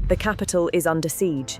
The capital is under siege.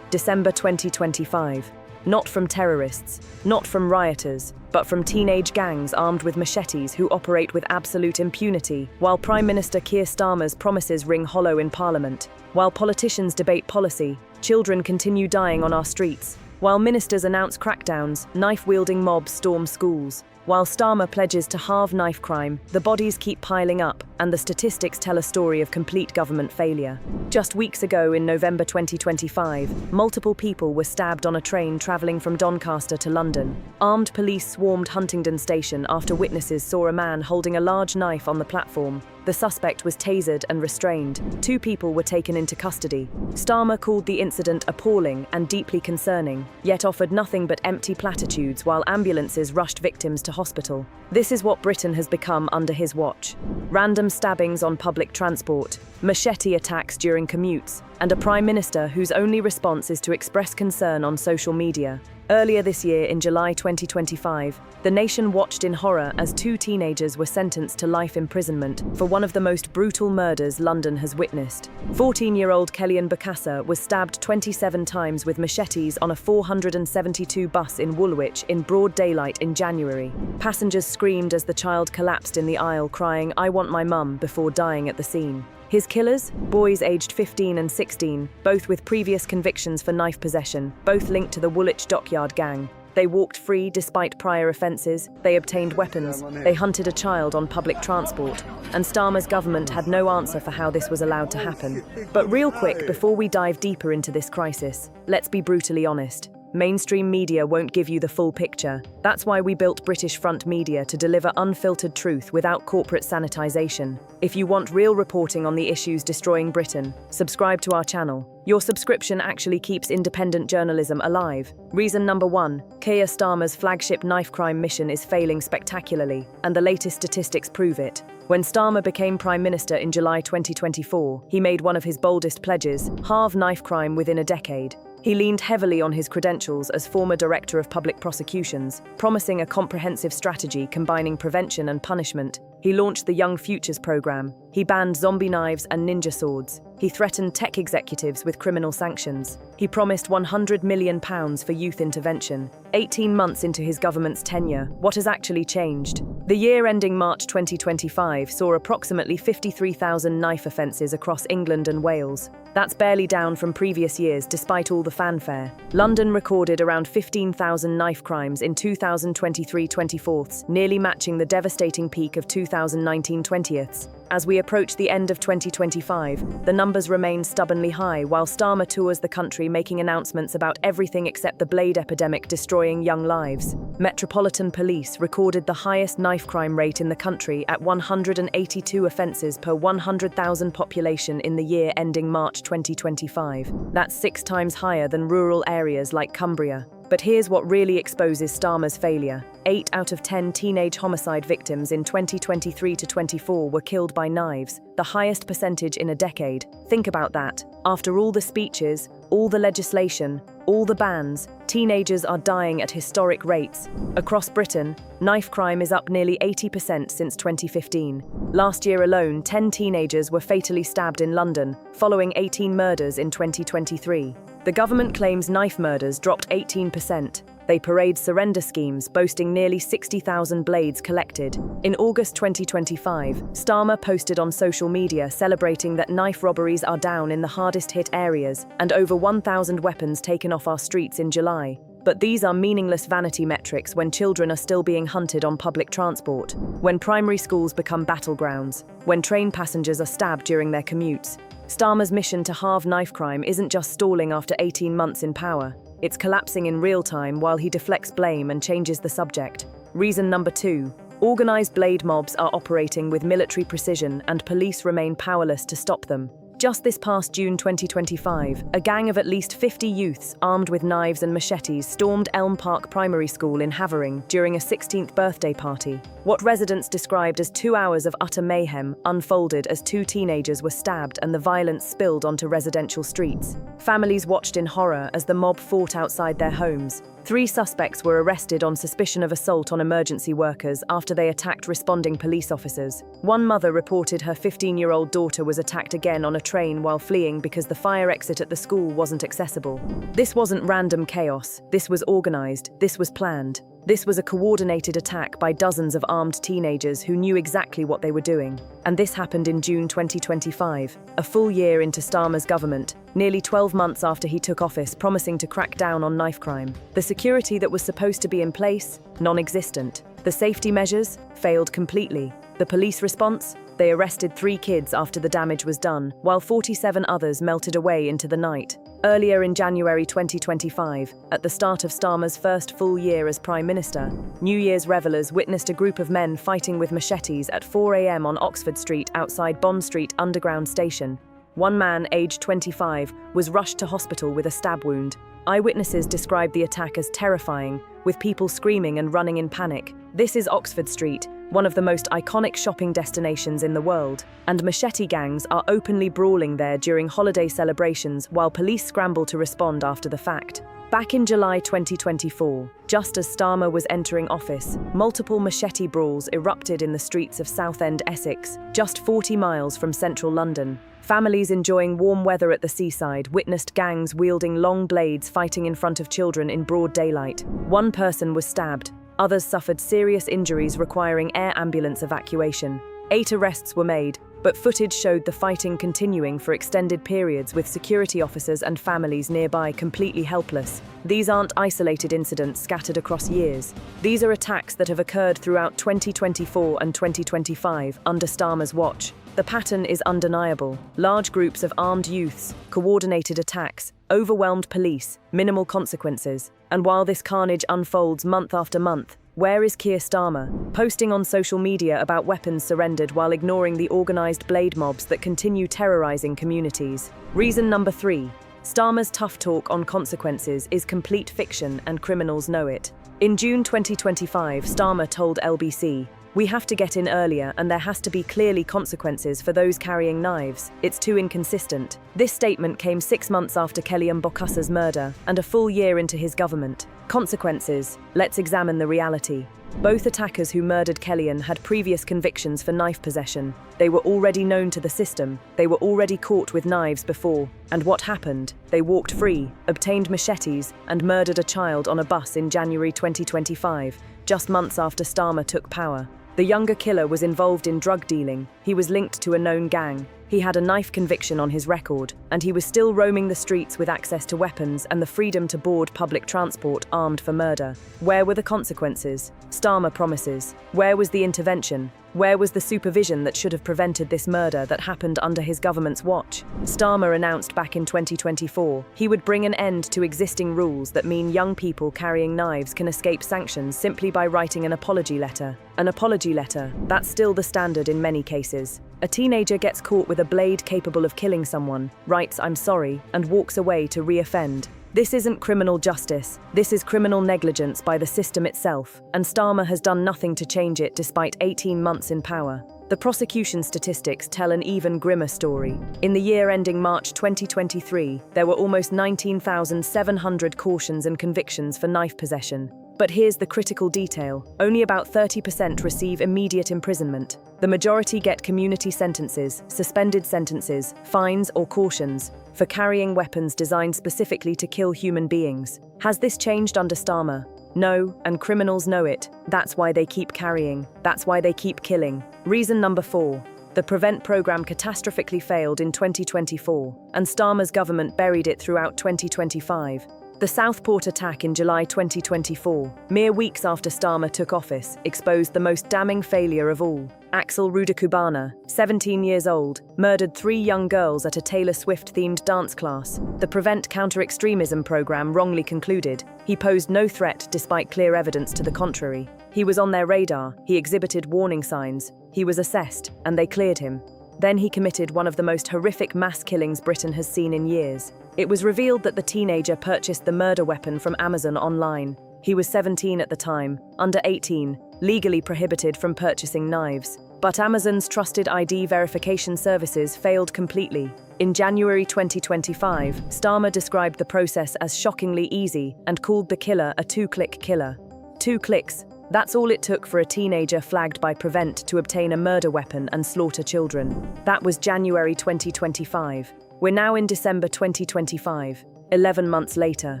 December 2025. Not from terrorists, not from rioters, but from teenage gangs armed with machetes who operate with absolute impunity, while Prime Minister Keir Starmer's promises ring hollow in Parliament. While politicians debate policy, children continue dying on our streets. While ministers announce crackdowns, knife-wielding mobs storm schools. While Starmer pledges to halve knife crime, the bodies keep piling up, and the statistics tell a story of complete government failure. Just weeks ago, in November 2025, multiple people were stabbed on a train travelling from Doncaster to London. Armed police swarmed Huntingdon Station after witnesses saw a man holding a large knife on the platform. The suspect was tasered and restrained. 2 people were taken into custody. Starmer called the incident appalling and deeply concerning, yet offered nothing but empty platitudes while ambulances rushed victims to hospital. This is what Britain has become under his watch. Random stabbings on public transport, machete attacks during commutes, and a Prime Minister whose only response is to express concern on social media. Earlier this year, in July 2025, the nation watched in horror as 2 teenagers were sentenced to life imprisonment for one of the most brutal murders London has witnessed. 14-year-old Kellyanne Bokassa was stabbed 27 times with machetes on a 472 bus in Woolwich in broad daylight in January. Passengers screamed as the child collapsed in the aisle, crying, "I want my mum," before dying at the scene. His killers, boys aged 15 and 16, both with previous convictions for knife possession, both linked to the Woolwich Dockyard gang. They walked free despite prior offences, they obtained weapons, they hunted a child on public transport, and Starmer's government had no answer for how this was allowed to happen. But real quick, before we dive deeper into this crisis, let's be brutally honest. Mainstream media won't give you the full picture. That's why we built British Front Media to deliver unfiltered truth without corporate sanitisation. If you want real reporting on the issues destroying Britain, subscribe to our channel. Your subscription actually keeps independent journalism alive. Reason number 1, Keir Starmer's flagship knife crime mission is failing spectacularly, and the latest statistics prove it. When Starmer became Prime Minister in July 2024, he made one of his boldest pledges: halve knife crime within a decade. He leaned heavily on his credentials as former Director of Public Prosecutions, promising a comprehensive strategy combining prevention and punishment. He launched the Young Futures programme. He banned zombie knives and ninja swords. He threatened tech executives with criminal sanctions. He promised £100 million for youth intervention. 18 months into his government's tenure, what has actually changed? The year ending March 2025 saw approximately 53,000 knife offences across England and Wales. That's barely down from previous years despite all the fanfare. London recorded around 15,000 knife crimes in 2023-24, nearly matching the devastating peak of 2019-20. As we approach the end of 2025, the numbers remain stubbornly high while Starmer tours the country making announcements about everything except the blade epidemic destroying young lives. Metropolitan Police recorded the highest knife crime rate in the country at 182 offences per 100,000 population in the year ending March 2025. That's 6 times higher than rural areas like Cumbria. But here's what really exposes Starmer's failure. 8 out of 10 teenage homicide victims in 2023-24 were killed by knives, the highest percentage in a decade. Think about that. After all the speeches, all the legislation, all the bans, teenagers are dying at historic rates. Across Britain, knife crime is up nearly 80% since 2015. Last year alone, 10 teenagers were fatally stabbed in London, following 18 murders in 2023. The government claims knife murders dropped 18%. They parade surrender schemes, boasting nearly 60,000 blades collected. In August 2025, Starmer posted on social media celebrating that knife robberies are down in the hardest-hit areas and over 1,000 weapons taken off our streets in July. But these are meaningless vanity metrics when children are still being hunted on public transport, when primary schools become battlegrounds, when train passengers are stabbed during their commutes. Starmer's mission to halve knife crime isn't just stalling after 18 months in power. It's collapsing in real time while he deflects blame and changes the subject. Reason number 2. Organised blade mobs are operating with military precision and police remain powerless to stop them. Just this past June 2025, a gang of at least 50 youths armed with knives and machetes stormed Elm Park Primary School in Havering during a 16th birthday party. What residents described as 2 hours of utter mayhem unfolded as 2 teenagers were stabbed and the violence spilled onto residential streets. Families watched in horror as the mob fought outside their homes. 3 suspects were arrested on suspicion of assault on emergency workers after they attacked responding police officers. One mother reported her 15-year-old daughter was attacked again on a train while fleeing because the fire exit at the school wasn't accessible. This wasn't random chaos. This was organized. This was planned. This was a coordinated attack by dozens of armed teenagers who knew exactly what they were doing. And this happened in June 2025, a full year into Starmer's government, nearly 12 months after he took office, promising to crack down on knife crime. The security that was supposed to be in place, non-existent. The safety measures failed completely. The police response? They arrested 3 kids after the damage was done, while 47 others melted away into the night. Earlier in January 2025, at the start of Starmer's first full year as Prime Minister, New Year's revelers witnessed a group of men fighting with machetes at 4 a.m. on Oxford Street outside Bond Street Underground Station. One man, aged 25, was rushed to hospital with a stab wound. Eyewitnesses described the attack as terrifying, with people screaming and running in panic. This is Oxford Street, one of the most iconic shopping destinations in the world, and machete gangs are openly brawling there during holiday celebrations while police scramble to respond after the fact. Back in July 2024, just as Starmer was entering office, multiple machete brawls erupted in the streets of Southend, Essex, just 40 miles from central London. Families enjoying warm weather at the seaside witnessed gangs wielding long blades fighting in front of children in broad daylight. One person was stabbed. Others suffered serious injuries requiring air ambulance evacuation. 8 arrests were made, but footage showed the fighting continuing for extended periods with security officers and families nearby completely helpless. These aren't isolated incidents scattered across years. These are attacks that have occurred throughout 2024 and 2025 under Starmer's watch. The pattern is undeniable. Large groups of armed youths, coordinated attacks, overwhelmed police, minimal consequences. And while this carnage unfolds month after month, where is Keir Starmer? Posting on social media about weapons surrendered while ignoring the organised blade mobs that continue terrorising communities. Reason number 3. Starmer's tough talk on consequences is complete fiction and criminals know it. In June 2025, Starmer told LBC, "We have to get in earlier and there has to be clearly consequences for those carrying knives. It's too inconsistent." This statement came 6 months after Kellyanne Bokassa's murder and a full year into his government. Consequences. Let's examine the reality. Both attackers who murdered Kellyanne had previous convictions for knife possession. They were already known to the system. They were already caught with knives before. And what happened? They walked free, obtained machetes, and murdered a child on a bus in January 2025, just months after Starmer took power. The younger killer was involved in drug dealing. He was linked to a known gang. He had a knife conviction on his record, and he was still roaming the streets with access to weapons and the freedom to board public transport armed for murder. Where were the consequences? Starmer promises. Where was the intervention? Where was the supervision that should have prevented this murder that happened under his government's watch? Starmer announced back in 2024 he would bring an end to existing rules that mean young people carrying knives can escape sanctions simply by writing an apology letter. An apology letter, that's still the standard in many cases. A teenager gets caught with a blade capable of killing someone, writes "I'm sorry," and walks away to re-offend. This isn't criminal justice. This is criminal negligence by the system itself, and Starmer has done nothing to change it despite 18 months in power. The prosecution statistics tell an even grimmer story. In the year ending March 2023, there were almost 19,700 cautions and convictions for knife possession. But here's the critical detail. Only about 30% receive immediate imprisonment. The majority get community sentences, suspended sentences, fines or cautions for carrying weapons designed specifically to kill human beings. Has this changed under Starmer? No, and criminals know it. That's why they keep carrying. That's why they keep killing. Reason number 4. The Prevent program catastrophically failed in 2024, and Starmer's government buried it throughout 2025. The Southport attack in July 2024, mere weeks after Starmer took office, exposed the most damning failure of all. Axel Rudakubana, 17 years old, murdered 3 young girls at a Taylor Swift-themed dance class. The Prevent Counter-Extremism program wrongly concluded he posed no threat despite clear evidence to the contrary. He was on their radar, he exhibited warning signs, he was assessed, and they cleared him. Then he committed one of the most horrific mass killings Britain has seen in years. It was revealed that the teenager purchased the murder weapon from Amazon online. He was 17 at the time, under 18, legally prohibited from purchasing knives. But Amazon's trusted ID verification services failed completely. In January 2025, Starmer described the process as shockingly easy and called the killer a 2-click killer. 2 clicks. That's all it took for a teenager flagged by Prevent to obtain a murder weapon and slaughter children. That was January 2025. We're now in December 2025, 11 months later.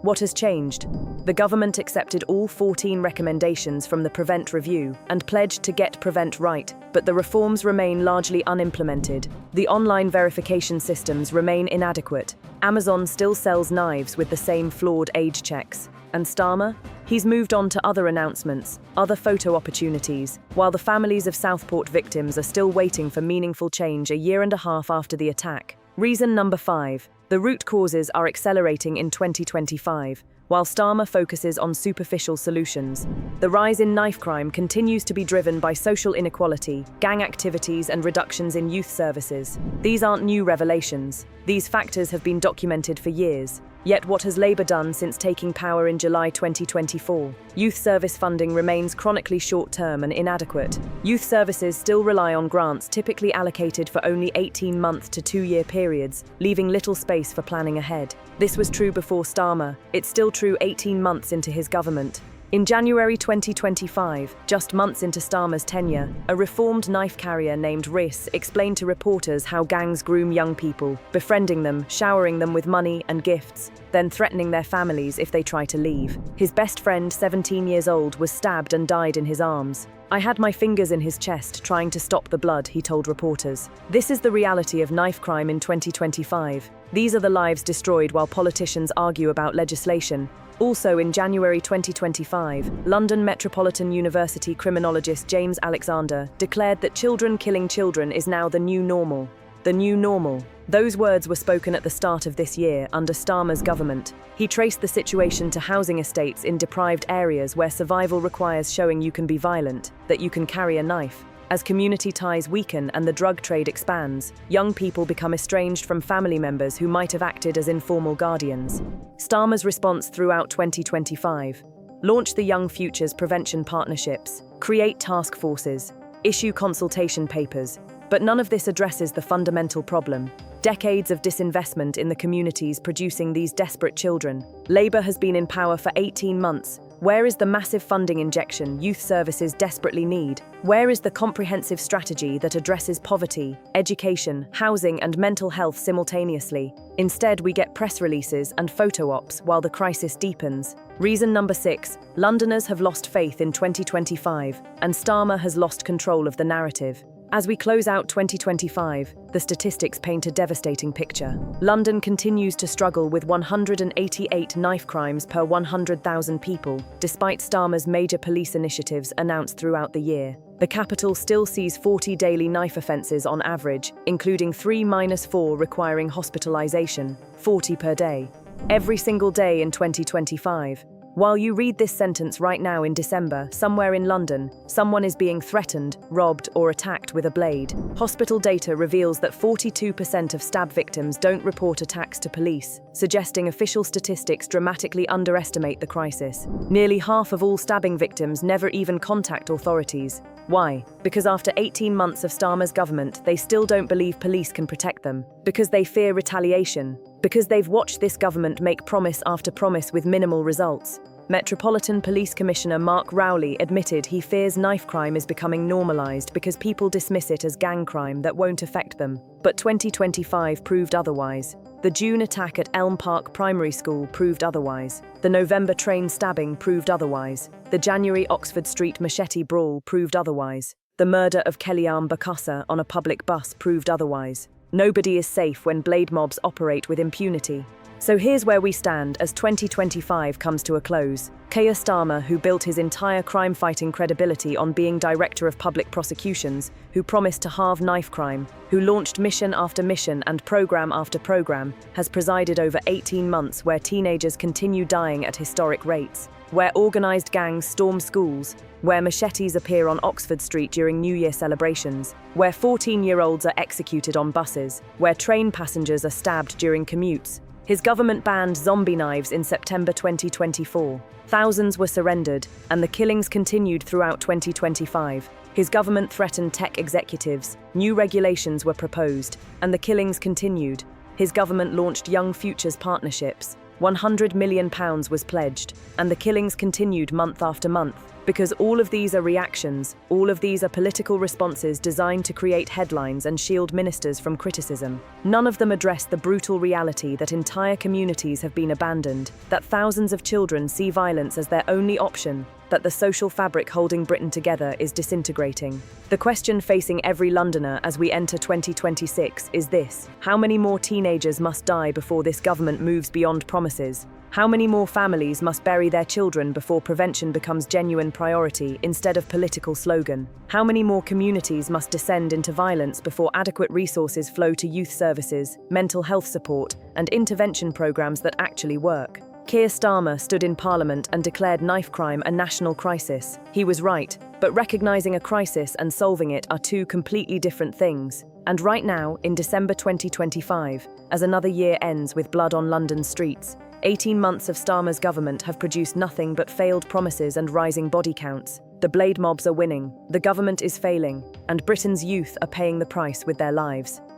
What has changed? The government accepted all 14 recommendations from the Prevent review and pledged to get Prevent right, but the reforms remain largely unimplemented. The online verification systems remain inadequate. Amazon still sells knives with the same flawed age checks. And Starmer? He's moved on to other announcements, other photo opportunities, while the families of Southport victims are still waiting for meaningful change a year and a half after the attack. Reason number 5. The root causes are accelerating in 2025, while Starmer focuses on superficial solutions. The rise in knife crime continues to be driven by social inequality, gang activities, and reductions in youth services. These aren't new revelations. These factors have been documented for years. Yet what has Labour done since taking power in July 2024? Youth service funding remains chronically short-term and inadequate. Youth services still rely on grants typically allocated for only 18-month to 2-year periods, leaving little space for planning ahead. This was true before Starmer. It's still true 18 months into his government. In January 2025, just months into Starmer's tenure, a reformed knife carrier named Rhys explained to reporters how gangs groom young people, befriending them, showering them with money and gifts, then threatening their families if they try to leave. His best friend, 17 years old, was stabbed and died in his arms. "I had my fingers in his chest trying to stop the blood," he told reporters. This is the reality of knife crime in 2025. These are the lives destroyed while politicians argue about legislation. Also in January 2025, London Metropolitan University criminologist James Alexander declared that children killing children is now the new normal. The new normal. Those words were spoken at the start of this year under Starmer's government. He traced the situation to housing estates in deprived areas where survival requires showing you can be violent, that you can carry a knife. As community ties weaken and the drug trade expands, young people become estranged from family members who might have acted as informal guardians. Starmer's response throughout 2025: launch the Young Futures Prevention Partnerships, create task forces, issue consultation papers. But none of this addresses the fundamental problem: decades of disinvestment in the communities producing these desperate children. Labour has been in power for 18 months. Where is the massive funding injection youth services desperately need? Where is the comprehensive strategy that addresses poverty, education, housing, and mental health simultaneously? Instead, we get press releases and photo ops while the crisis deepens. Reason number 6. Londoners have lost faith in 2025, and Starmer has lost control of the narrative. As we close out 2025, the statistics paint a devastating picture. London continues to struggle with 188 knife crimes per 100,000 people, despite Starmer's major police initiatives announced throughout the year. The capital still sees 40 daily knife offences on average, including 3-4 requiring hospitalisation, 40 per day. Every single day in 2025. While you read this sentence right now in December, somewhere in London, someone is being threatened, robbed, or attacked with a blade. Hospital data reveals that 42% of stab victims don't report attacks to police, suggesting official statistics dramatically underestimate the crisis. Nearly half of all stabbing victims never even contact authorities. Why? Because after 18 months of Starmer's government, they still don't believe police can protect them. Because they fear retaliation. Because they've watched this government make promise after promise with minimal results. Metropolitan Police Commissioner Mark Rowley admitted he fears knife crime is becoming normalised because people dismiss it as gang crime that won't affect them. But 2025 proved otherwise. The June attack at Elm Park Primary School proved otherwise. The November train stabbing proved otherwise. The January Oxford Street machete brawl proved otherwise. The murder of Kellyanne Bakassa on a public bus proved otherwise. Nobody is safe when blade mobs operate with impunity. So here's where we stand as 2025 comes to a close. Keir Starmer, who built his entire crime-fighting credibility on being Director of Public Prosecutions, who promised to halve knife crime, who launched mission after mission and program after program, has presided over 18 months where teenagers continue dying at historic rates, where organised gangs storm schools, where machetes appear on Oxford Street during New Year celebrations, where 14-year-olds are executed on buses, where train passengers are stabbed during commutes. His government banned zombie knives in September 2024. Thousands were surrendered, and the killings continued throughout 2025. His government threatened tech executives, new regulations were proposed, and the killings continued. His government launched Young Futures Partnerships. £100 million was pledged, and the killings continued month after month. Because all of these are reactions, all of these are political responses designed to create headlines and shield ministers from criticism. None of them address the brutal reality that entire communities have been abandoned, that thousands of children see violence as their only option, that the social fabric holding Britain together is disintegrating. The question facing every Londoner as we enter 2026 is this: how many more teenagers must die before this government moves beyond promises? How many more families must bury their children before prevention becomes genuine priority instead of political slogan? How many more communities must descend into violence before adequate resources flow to youth services, mental health support, and intervention programs that actually work? Keir Starmer stood in Parliament and declared knife crime a national crisis. He was right, but recognising a crisis and solving it are two completely different things. And right now, in December 2025, as another year ends with blood on London streets, 18 months of Starmer's government have produced nothing but failed promises and rising body counts. The blade mobs are winning, the government is failing, and Britain's youth are paying the price with their lives.